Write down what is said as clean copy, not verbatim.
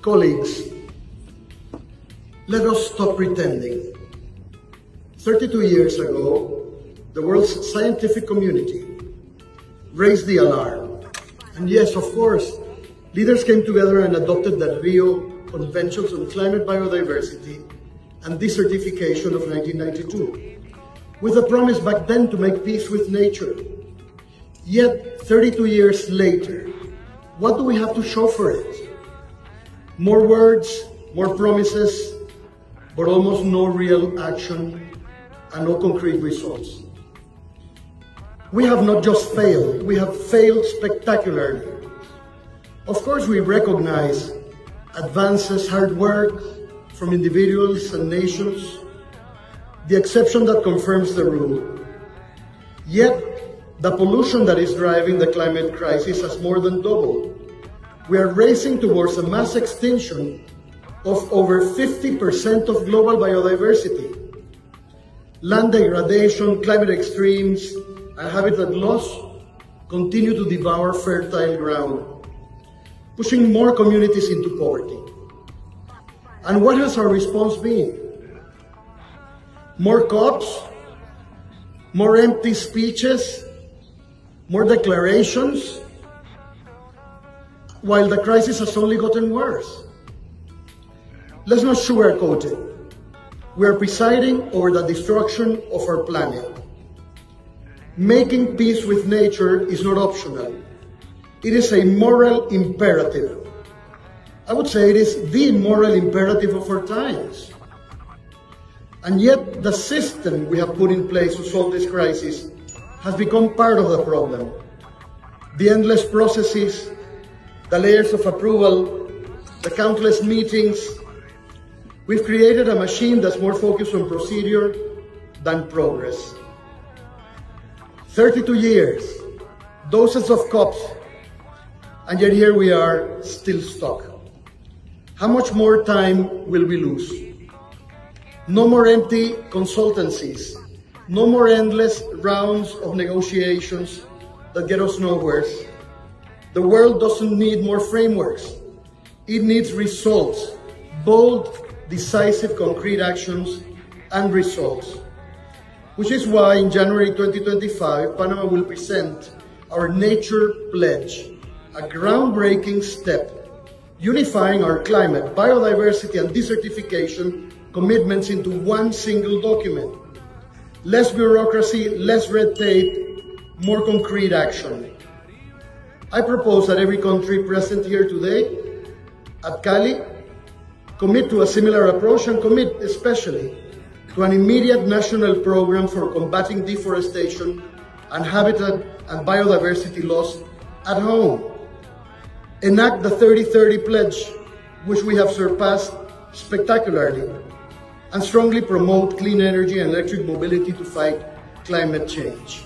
Colleagues, let us stop pretending. 32 years ago, the world's scientific community raised the alarm. And yes, of course, leaders came together and adopted the Rio Conventions on Climate Biodiversity and Desertification of 1992, with a promise back then to make peace with nature. Yet, 32 years later, what do we have to show for it? More words, more promises, but almost no real action and no concrete results. We have not just failed, we have failed spectacularly. Of course, we recognize advances, hard work from individuals and nations, the exception that confirms the rule. Yet, the pollution that is driving the climate crisis has more than doubled. We are racing towards a mass extinction of over 50% of global biodiversity. Land degradation, climate extremes, and habitat loss continue to devour fertile ground, pushing more communities into poverty. And what has our response been? More COPs, more empty speeches, more declarations, while the crisis has only gotten worse. Let's not sugarcoat it. We are presiding over the destruction of our planet. Making peace with nature is not optional. It is a moral imperative. I would say it is the moral imperative of our times. And yet, the system we have put in place to solve this crisis has become part of the problem. The endless processes, the layers of approval, the countless meetings. We've created a machine that's more focused on procedure than progress. 32 years, dozens of COPs, and yet here we are, still stuck. How much more time will we lose? No more empty consultancies, no more endless rounds of negotiations that get us nowhere. The world doesn't need more frameworks. It needs results, bold, decisive, concrete actions and results. Which is why in January 2025, Panama will present our Nature Pledge, a groundbreaking step unifying our climate, biodiversity, and desertification commitments into one single document. Less bureaucracy, less red tape, more concrete action. I propose that every country present here today at Cali commit to a similar approach and commit especially to an immediate national program for combating deforestation and habitat and biodiversity loss at home. Enact the 30-30 pledge, which we have surpassed spectacularly, and strongly promote clean energy and electric mobility to fight climate change.